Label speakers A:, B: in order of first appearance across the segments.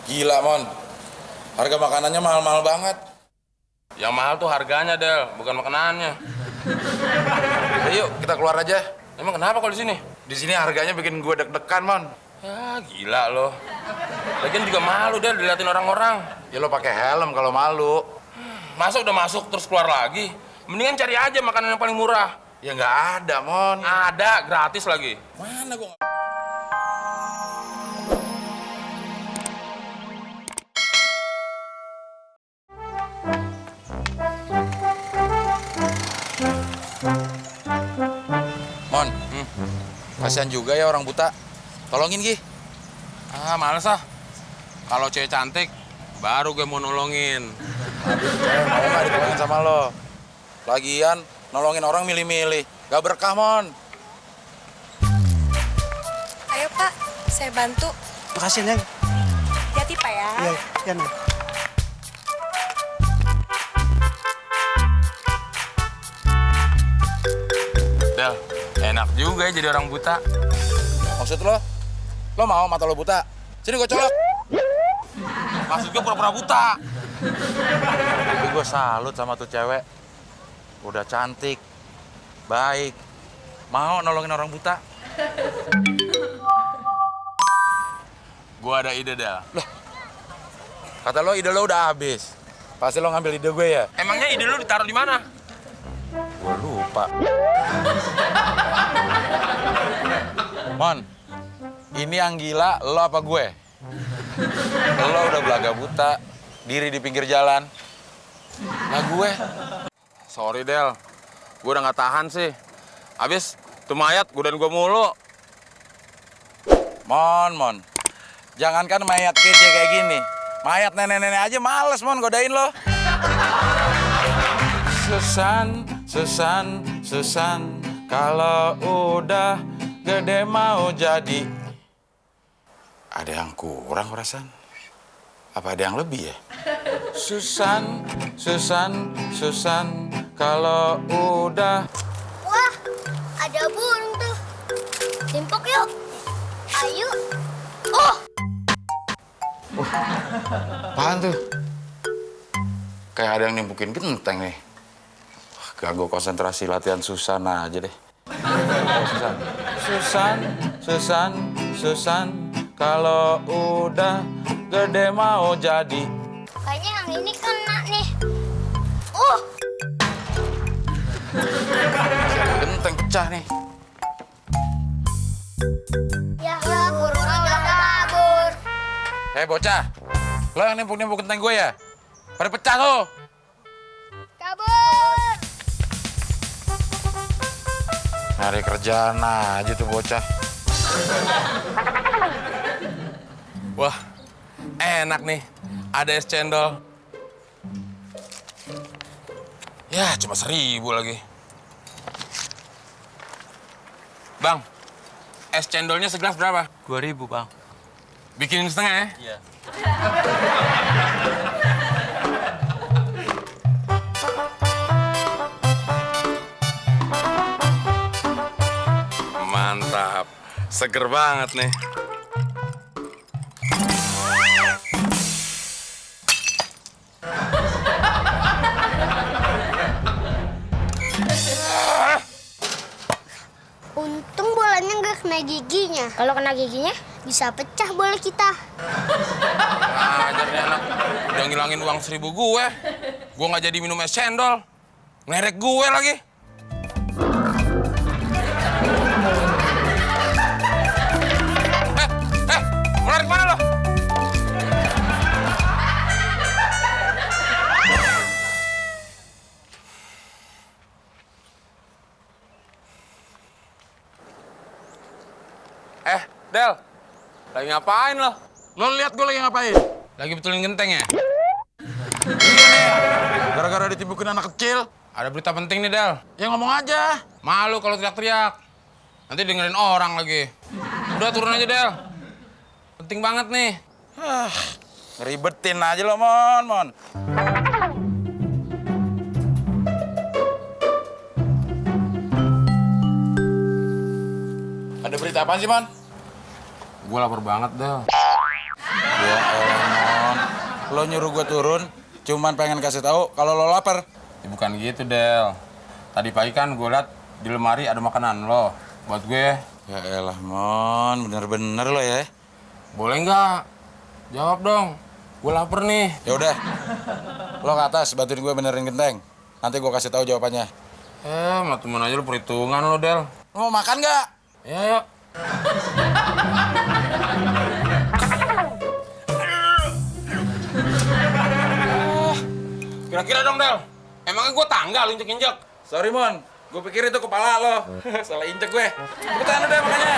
A: Gila, Mon. Harga makanannya mahal-mahal banget.
B: Yang mahal tuh harganya, Del, bukan makanannya.
A: Yuk, kita keluar aja.
B: Emang kenapa kalau di sini?
A: Di sini harganya bikin gue deg-degan, Mon.
B: Ya, gila lo. Lagian juga malu, Del, diliatin orang-orang.
A: Ya lo pakai helm kalau malu.
B: Masa udah masuk terus keluar lagi? Mendingan cari aja makanan yang paling murah.
A: Ya nggak ada, Mon.
B: Ada, gratis lagi.
A: Mana gue? Mon, kasihan juga ya orang buta. Tolongin, Gi.
B: Ah, males ah. Kalau cewek cantik, baru gue mau nolongin.
A: Cewek mau nggak ditolongin sama lo? Lagian, nolongin orang milih-milih. Gak berkah, Mon.
C: Ayo Pak, saya bantu.
D: Makasih, Neng.
C: Hati-hati Pak ya.
D: Iya, iya, Neng.
B: Del, enak juga ya jadi orang buta.
A: Maksud lo? Lo mau mata lo buta? Sini gue colok.
B: Maksud gue pura-pura buta.
A: Tapi gue salut sama tuh cewek. Udah cantik, baik, mau nolongin orang buta.
B: Gue ada ide, Del.
A: Kata lo ide lo udah habis. Pasti lo ngambil ide gue ya?
B: Emangnya ide lu ditaruh di mana?
A: Gue lupa. Mon, ini yang gila lo apa gue? Lo udah belaga buta, diri di pinggir jalan. Nah gue,
B: Sorry, Del. Gue udah gak tahan sih. Habis, tuh mayat godain gue mulu.
A: Mon. Jangankan mayat kece kayak gini. Mayat nenek-nenek aja males, Mon, godain lo. Susan, kalau udah gede mau jadi. Ada yang kurang perasaan? Apa ada yang lebih ya? Susan, kalau udah...
E: Wah, ada burung tuh. Timpuk yuk. Ayo. Oh,
A: Apaan tuh? Kayak ada yang nimpukin genteng nih. Wah, ganggu konsentrasi latihan Susan aja deh. Susan, kalau udah gede mau jadi.
E: kayaknya yang ini kena nih.
A: Genteng pecah nih.
E: Ya, burungnya udah kabur.
A: Bocah, lo yang nimpuk-nimpuk genteng gue ya? Pada pecah tuh.
E: Kabur.
A: Nyari kerjaan aja tuh bocah.
B: Wah, enak nih. Ada es cendol. Ya, cuma 1.000 lagi. Bang, es cendolnya segelas berapa?
D: 2.000, Bang.
B: Bikinin setengah ya?
D: Iya.
B: Mantap. Seger banget nih.
E: Untung bolanya nggak kena giginya. Kalau kena giginya, bisa pecah bola kita.
B: Ajar nih anak. Udah ngilangin uang 1.000 gue. Gue nggak jadi minum es cendol. Ngerek gue lagi. Mau lari kemana lo? Del, lagi ngapain lo?
A: Lo lihat gue lagi ngapain?
B: Lagi betulin genteng ya?
A: Iya nih, gara-gara ditimpukin anak kecil.
B: Ada berita penting nih, Del.
A: Ya ngomong aja.
B: Malu kalau teriak-teriak. Nanti dengerin orang lagi. Udah turun aja, Del. Penting banget nih.
A: Ngeribetin aja lo, Mon. Ada berita apa sih, Mon?
B: Gue lapar banget, Del.
A: Gue Ya elah, Mon. Lo nyuruh gue turun, cuman pengen kasih tahu kalau lo lapar.
B: Ya, bukan gitu, Del. Tadi pagi kan gue liat di lemari ada makanan lo buat gue.
A: Ya elah, Mon. Bener-bener lo ya.
B: Boleh nggak? Jawab dong. Gue lapar nih.
A: Ya udah. Lo ke atas bantuin gue benerin genteng. Nanti gue kasih tahu jawabannya.
B: Sama temen aja lo perhitungan lo, Del.
A: Lo mau makan nggak?
B: Ya, yuk. Kira-kira dong, Del. Emangnya gue tangga lo injek-injek?
A: Sorry, Mon. Gue pikir itu kepala lo. Salah injek gue. Cepetan udah makanya.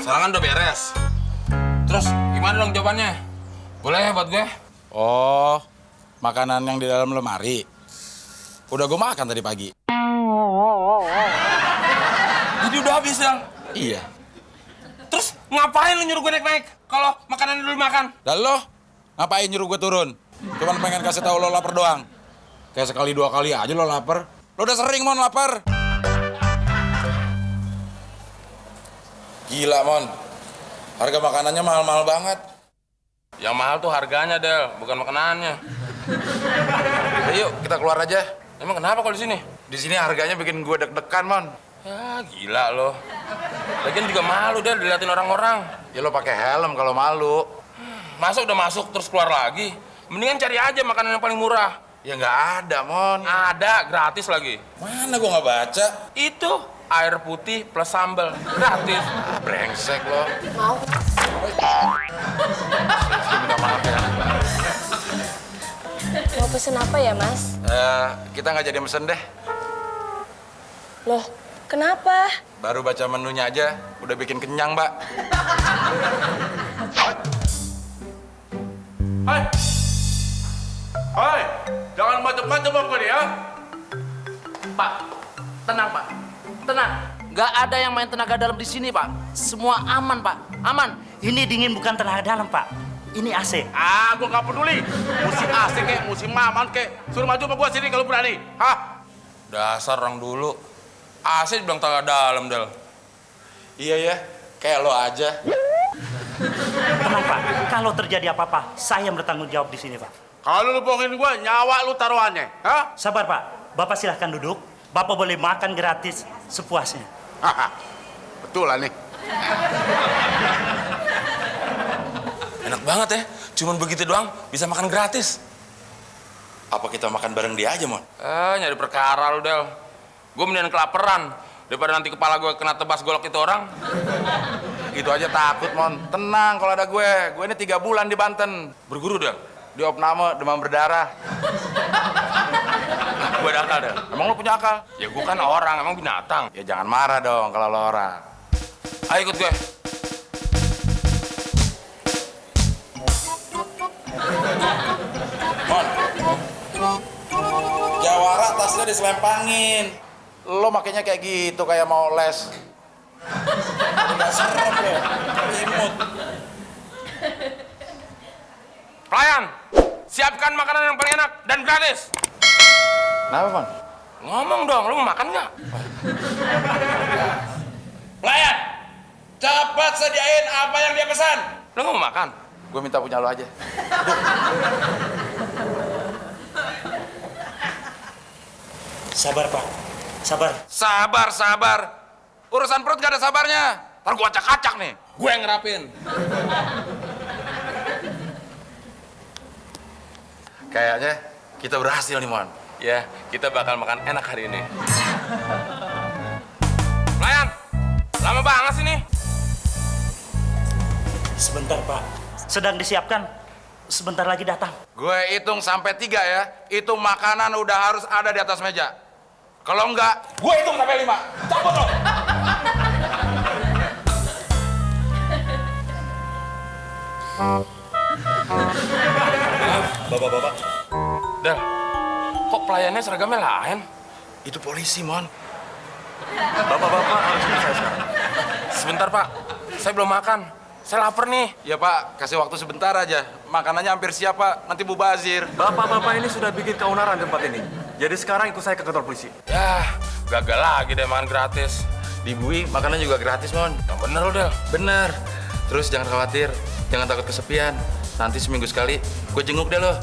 B: Sekarang kan udah beres. Terus gimana dong jawabannya? Boleh ya buat gue?
A: Oh, makanan yang di dalam lemari. Udah gue makan tadi pagi.
B: Jadi udah habis, Del?
A: Iya.
B: Terus ngapain lu nyuruh gue naik-naik kalau makanan dulu makan?
A: Dan lo ngapain nyuruh gue turun? Cuman pengen kasih tahu lo lapar doang. Kayak sekali dua kali aja lo lapar. Lo udah sering, Mon, lapar. Gila, Mon. Harga makanannya mahal-mahal banget.
B: Yang mahal tuh harganya, Del, bukan makanannya.
A: Ayo, kita keluar aja.
B: Emang kenapa kalau di sini?
A: Di sini harganya bikin gue deg-degan, Mon.
B: Ya, gila lo. Lagian juga malu, Del, diliatin orang-orang.
A: Ya lo pakai helm kalau malu.
B: Masa udah masuk terus keluar lagi? Mendingan cari aja makanan yang paling murah.
A: Ya nggak ada, Mon.
B: Ada, gratis lagi.
A: Mana gue nggak baca.
B: Itu air putih plus sambal, gratis.
A: Brengsek lo.
C: Mau.
A: Minta maaf ya.
C: Mau pesen apa ya, Mas?
A: Kita nggak jadi mesen deh.
C: Loh, kenapa?
A: Baru baca menunya aja, udah bikin kenyang, Mbak.
F: Hai, hai, jangan macam-macam apa nih ya?
G: Pak, tenang Pak, tenang. Gak ada yang main tenaga dalam di sini Pak. Semua aman Pak, aman.
D: Ini dingin bukan tenaga dalam, Pak. Ini AC.
F: Gua nggak peduli. Musim AC kek, musim aman kek. Suruh maju sama gua sini kalau berani. Hah?
B: Dasar orang dulu. AC bilang tenaga dalam, Del.
A: Iya ya, kayak lo aja.
D: Tenang, Pak. Kalau terjadi apa-apa, saya yang bertanggung jawab di sini, Pak.
F: Kalau lu bohongin gua, nyawa lu taruhannya. Hah?
D: Sabar, Pak. Bapak silahkan duduk. Bapak boleh makan gratis sepuasnya.
F: Haha. Betul lah nih.
B: Enak banget ya, cuman begitu doang bisa makan gratis.
A: Apa kita makan bareng dia aja, Mon?
B: Nyari perkara lu, Del. Gue mendingan kelaparan daripada nanti kepala gue kena tebas golok itu orang.
A: Gitu aja takut, Mon. Tenang kalau ada gue. Gue ini 3 bulan di Banten.
B: Berguru, Del.
A: Di opname, demam berdarah.
B: Gue ada akal, Del.
A: Emang lo punya akal?
B: Ya gue kan orang, emang binatang.
A: Ya jangan marah dong kalau lo orang.
B: Ayo ikut gue.
A: Mon, Jawara tasnya diselempangin. Lo makanya kayak gitu, kayak mau les. Udah serem lo, imut.
B: Pelayan, siapkan makanan yang paling enak dan gratis.
A: Kenapa, Mon?
B: Ngomong dong, lu mau makan nggak?
A: Pelayan, cepat sediain apa yang dia pesan.
B: Lu nggak mau makan?
A: Gue minta punya lo aja.
D: Sabar, Pak. Sabar.
A: Sabar, sabar. Urusan perut gak ada sabarnya. Ntar gue acak-acak nih.
B: Gue yang ngerapin.
A: Kayaknya kita berhasil nih, Mon.
B: Ya, kita bakal makan enak hari ini. Pelayan, lama banget sih nih.
D: Sebentar, Pak. Sedang disiapkan. Sebentar lagi datang.
A: Gue hitung sampai 3 ya. Itu makanan udah harus ada di atas meja. Kalau enggak, gue hitung sampai 5. Cabut lo.
D: Bapak-bapak.
B: Del, kok pelayannya seragamnya lain?
A: Itu polisi, Mon.
D: Bapak-bapak harus selesai sekarang.
B: Sebentar, Pak. Saya belum makan. Saya lapar nih.
A: Ya, Pak. Kasih waktu sebentar aja. Makanannya hampir siap, Pak. Nanti mubazir.
H: Bapak-bapak ini sudah bikin keonaran tempat ini. Jadi sekarang ikut saya ke kantor polisi.
B: Ya, gagal lagi deh makan gratis.
A: Di Bui makanan juga gratis, Mon.
B: Yang bener lo, Del.
A: Bener. Terus jangan khawatir, jangan takut kesepian. Nanti seminggu sekali gue jenguk deh lo.